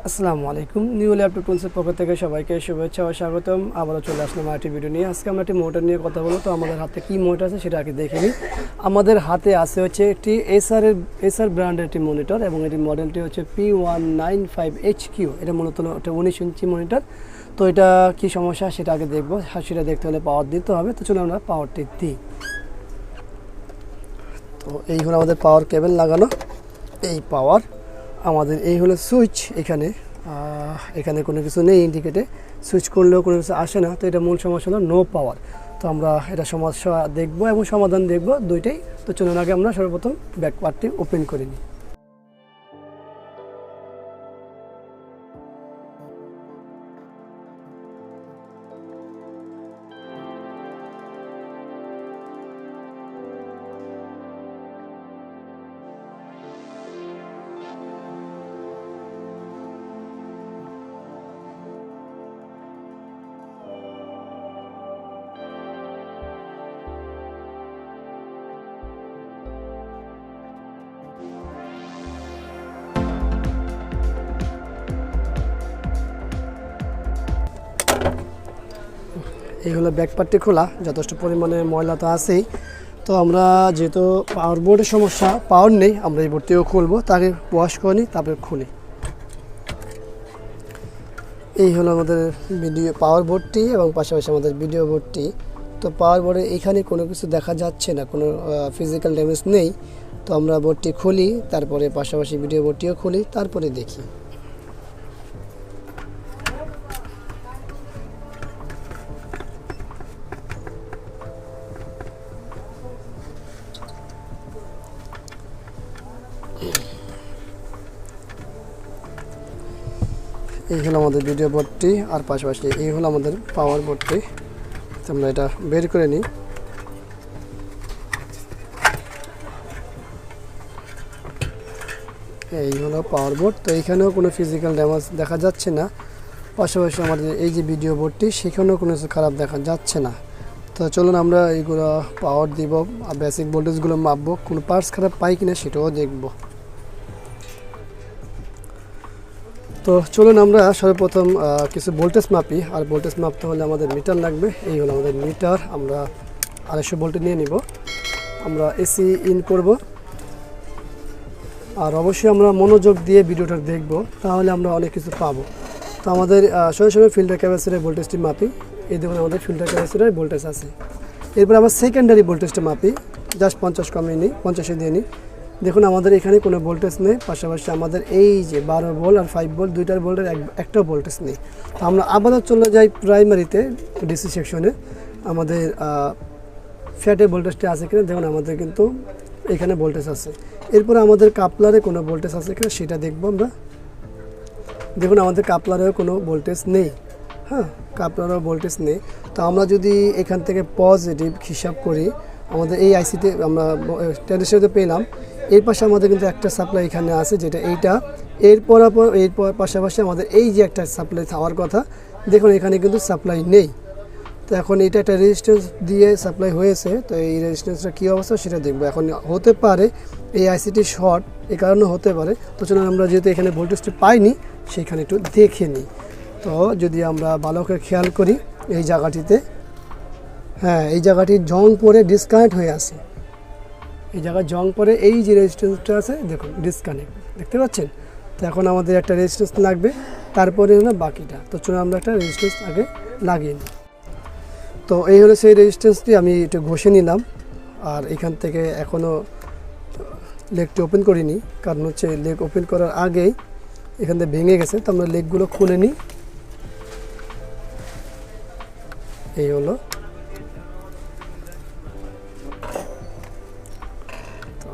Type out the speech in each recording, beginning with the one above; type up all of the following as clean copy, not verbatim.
আসসালামু আলাইকুম। New laptop টুলসের পক্ষ থেকে সবাইকে শুভেচ্ছা ও স্বাগতম। আবারও চলে আসলাম আরেকটি ভিডিও নিয়ে। আজকে আমরা একটি মোটর নিয়ে কথা বলবো। তো আমাদের হাতে কি মোটর আছে সেটা আগে দেখে নিই। আমাদের হাতে আছে হচ্ছে একটি এসার ব্র্যান্ডের একটি মনিটর এবং এটি মডেলটি হচ্ছে P195HQ। এটা মূলত একটা 19 ইঞ্চি মনিটর। তো এটা কি সমস্যা সেটা আগে দেখবো। সেটা দেখতে হলে পাওয়ার দিতে হবে। তো চলো আমরা পাওয়ারটি দিই। তো এই হলো আমাদের পাওয়ার কেবল লাগানো। এই পাওয়ার আমাদের এই হলো সুইচ। এখানে কোনো কিছু নেই ইন্ডিকেটে, সুইচ করলেও কোনো কিছু আসে না। তো এটা মূল সমস্যা হলো নো পাওয়ার। তো আমরা এটা সমস্যা দেখব এবং সমাধান দেখব দুইটাই। তো চলুন আগে আমরা সর্বপ্রথম ব্যাক পার্টটি ওপেন করে নিই। এই হলো ব্যাক পার্টটি খোলা, যথেষ্ট পরিমাণে ময়লা তো আছেই। তো আমরা যেহেতু পাওয়ার বোর্ডের সমস্যা, পাওয়ার নেই, আমরা এই বোর্ডটিও খুলবো, তাকে ওয়াশ করে নিই, তারপরে খুলি। এই হলো আমাদের ভিডিও পাওয়ার বোর্ডটি এবং পাশাপাশি আমাদের ভিডিও বোর্ডটি। তো পাওয়ার বোর্ডে এখানে কোনো কিছু দেখা যাচ্ছে না, কোনো ফিজিক্যাল ড্যামেজ নেই। তো আমরা বোর্ডটি খুলি, তারপরে পাশাপাশি ভিডিও বোর্ডটিও খুলি, তারপরে দেখি। এই হলো আমাদের ভিডিও বোর্ডটি আর পাশাপাশি এই হলো আমাদের পাওয়ার বোর্ডটি। আমরা এটা বের করে নিই। এই হলো পাওয়ার বোর্ড। তো এইখানেও কোনো ফিজিক্যাল ড্যামেজ দেখা যাচ্ছে না। পাশাপাশি আমাদের এই যে ভিডিও বোর্ডটি, সেখানেও কোনো কিছু খারাপ দেখা যাচ্ছে না। তো চলুন আমরা এইগুলো পাওয়ার দিব আর বেসিক ভোল্টেজগুলো মাপবো, কোনো পার্টস খারাপ পাই কিনা সেটাও দেখব। তো চলুন আমরা সর্বপ্রথম কিছু ভোল্টেজ মাপি। আর ভোল্টেজ মাপতে হলে আমাদের মিটার লাগবে। এই হলো আমাদের মিটার। আমরা 250 ভোল্টে নিয়ে নিব। আমরা এসি ইন করব। আর অবশ্যই আমরা মনোযোগ দিয়ে ভিডিওটা দেখব, তাহলে আমরা অনেক কিছু পাবো। তো আমাদের সরাসরি ফিল্টার ক্যাপাসিটরের ভোল্টেজটি মাপি। এই দেখুন আমাদের ফিল্টার ক্যাপাসিটরের ভোল্টেজ আছে। এরপর আমরা সেকেন্ডারি ভোল্টেজটা মাপি, জাস্ট 50 কমিয়ে নিই, 50-এ দিয়ে নিই। দেখুন আমাদের এখানে কোনো ভোল্টেজ নেই। পাশাপাশি আমাদের এই যে 12 ভোল্ট আর 5 ভোল্ট, দুইটার ভোল্টের একটা ভোল্টেজ নেই। তো আমরা আবারও চলে যাই প্রাইমারিতে, ডিসি সেকশনে। আমাদের ফ্যাটের ভোল্টেজটি আছে কিনা দেখুন, আমাদের কিন্তু এখানে ভোল্টেজ আছে। এরপর আমাদের কাপলারে কোনো ভোল্টেজ আছে কিনা সেটা দেখব আমরা। দেখুন আমাদের কাপলারেও কোনো ভোল্টেজ নেই। হ্যাঁ, কাপলারেও ভোল্টেজ নেই। তো আমরা যদি এখান থেকে পজিটিভ হিসাব করি, আমাদের এই আইসিতে আমরা ট্রানজিস্টরতে পেলাম। এর পাশে আমাদের কিন্তু একটা সাপ্লাই এখানে আছে, যেটা এইটা। এরপর পাশাপাশি আমাদের এই যে একটা সাপ্লাই থাকার কথা, দেখুন এখানে কিন্তু সাপ্লাই নেই। তো এখন এটা একটা রেজিস্ট্যান্স দিয়ে সাপ্লাই হয়েছে। তো এই রেজিস্ট্যান্সটা কী অবস্থা সেটা দেখবো। এখন হতে পারে এই আইসিটি শর্ট, এই কারণে হতে পারে। তো চলুন আমরা যেহেতু এখানে ভোল্টেজটি পাইনি, সেখানে একটু দেখে নিই। তো যদি আমরা ভালো করে খেয়াল করি এই জায়গাটিতে, হ্যাঁ এই জায়গাটি জং পরে ডিসকানেক্ট হয়ে আছে। এই জায়গায় জং পরে এই যে রেজিস্ট্যান্সটা আছে দেখুন ডিসকানেক্ট, দেখতে পাচ্ছেন। তো এখন আমাদের একটা রেজিস্ট্যান্স লাগবে, তারপরে হলো বাকিটা। তো চলুন আমরা একটা রেজিস্ট্যান্স আগে লাগিয়ে নিই। তো এই হলো সেই রেজিস্ট্যান্সটি, আমি একটু ঘষে নিলাম। আর এখান থেকে এখনও লেগটি ওপেন করিনি, কারণ হচ্ছে লেগ ওপেন করার আগেই এখান থেকে ভেঙে গেছে। তো আমরা লেগগুলো খুলে নিই। এই হলো। তো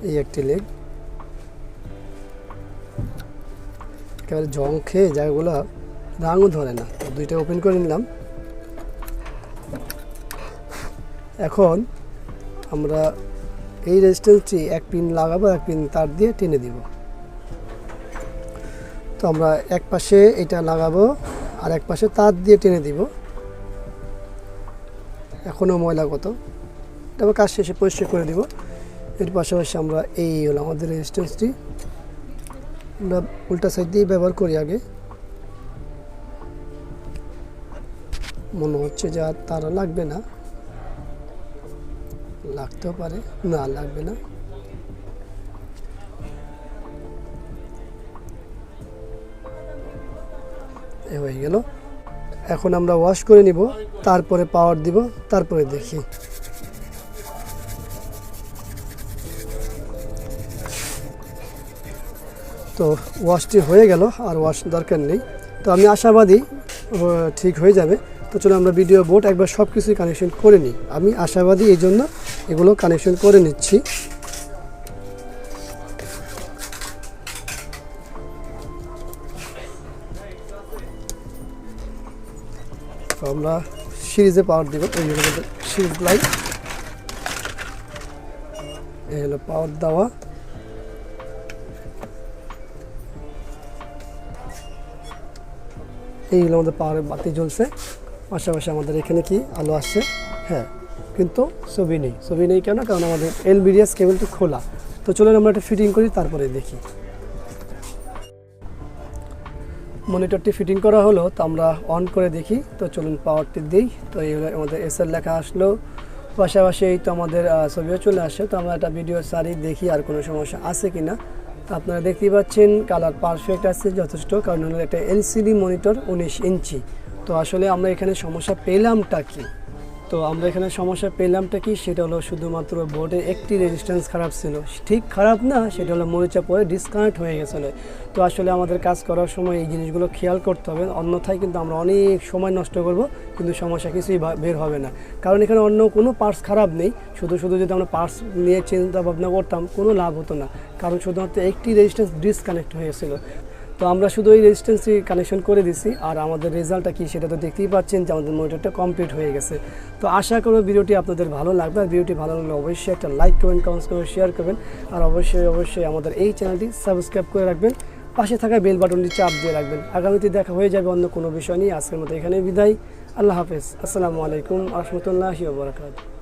এই একটি লেগ একেবারে জং খেয়ে জায়গাগুলো রাঙও ধরে না। তো দুইটা ওপেন করে নিলাম। এখন আমরা এই রেজিস্ট্যান্সটি এক পিন লাগাবো, এক পিন তার দিয়ে টেনে দিব। তো আমরা এক পাশে এটা লাগাবো আর এক পাশে তার দিয়ে টেনে দিব। এখনও ময়লা কত, তারপর কাজ শেষে পরিষ্কার করে দিব। এর পাশাপাশি আমরা এই হলো আমাদের রেজিস্ট্যান্সটি আমরা উল্টা সাইড দিয়ে ব্যবহার করি আগে। মনে হচ্ছে যে আর তারা লাগবে না, লাগতেও পারে, না লাগবে না। এ হয়ে গেল। এখন আমরা ওয়াশ করে নিব, তারপরে পাওয়ার দিব, তারপরে দেখি। তো ওয়াশটি হয়ে গেল, আর ওয়াশ দরকার নেই। তো আমি আশাবাদী ঠিক হয়ে যাবে। তো চলো আমরা ভিডিও বোর্ড একবার সব কিছুই কানেকশন করে নিই। আমি আশাবাদী এই জন্য এগুলো কানেকশন করে নিচ্ছি। তো আমরা সিরিজে পাওয়ার দিব, এই হলো সিরিজ লাইন, এই হলো পাওয়ার দেওয়া। এইগুলো আমাদের পাওয়ারের বাতি জ্বলছে, পাশাপাশি আমাদের এখানে কি আলো আসছে, হ্যাঁ, কিন্তু ছবি নেই কেন? কারণ আমাদের এলবিডিএস কেবলটি খোলা। তো চলুন আমরা এটা ফিটিং করি, তারপরে দেখি। মনিটরটি ফিটিং করা হলো, তো আমরা অন করে দেখি। তো চলুন পাওয়ারটি দিই। তো এইগুলো আমাদের এসআর লেখা আসলো, পাশাপাশি এই তো আমাদের ছবিও চলে আসে। তো আমরা একটা ভিডিও সারি দেখি আর কোনো সমস্যা আছে কি না। তো আপনারা দেখতেই পাচ্ছেন কালার পারফেক্ট আছে যথেষ্ট, কারণ হলো একটা এলসিডি মনিটর 19 ইঞ্চি। তো আসলে আমরা এখানে সমস্যা পেলামটা কি? তো আমরা এখানে সমস্যা পেলামটা কি, সেটা হলো শুধুমাত্র বোর্ডে একটি রেজিস্ট্যান্স খারাপ ছিল। ঠিক খারাপ না, সেটা হলো মরিচা পরে ডিসকানেক্ট হয়ে গেছিলো। তো আসলে আমাদের কাজ করার সময় এই জিনিসগুলো খেয়াল করতে হবে, অন্যথায় কিন্তু আমরা অনেক সময় নষ্ট করব, কিন্তু সমস্যা কিছুই বের হবে না। কারণ এখানে অন্য কোনো পার্টস খারাপ নেই, শুধু যদি আমরা পার্টস নিয়ে চিন্তা ভাবনা করতাম কোনো লাভ হতো না, কারণ শুধুমাত্র একটি রেজিস্ট্যান্স ডিসকানেক্ট হয়েছিল। তো আমরা শুধু এই রেজিস্ট্যান্সটি কানেকশন করে দিছি, আর আমাদের রেজাল্টটা কি সেটা তো দেখতেই পাচ্ছেন যে আমাদের মনিটরটা কমপ্লিট হয়ে গেছে। তো আশা করব ভিডিওটি আপনাদের ভালো লাগবে, আর ভিডিওটি ভালো লাগলে অবশ্যই একটা লাইক করবেন, কমেন্টস করবেন, শেয়ার করবেন, আর অবশ্যই আমাদের এই চ্যানেলটি সাবস্ক্রাইব করে রাখবেন, পাশে থাকা বেল বাটনটি চাপ দিয়ে রাখবেন। আগামীতে দেখা হয়ে যাবে অন্য কোনো বিষয় নিয়ে। আজকের মতো এখানে বিদায়, আল্লাহ হাফেজ, আসসালামু আলাইকুম ওয়া রাহমাতুল্লাহি ওয়া বারাকাতুহু।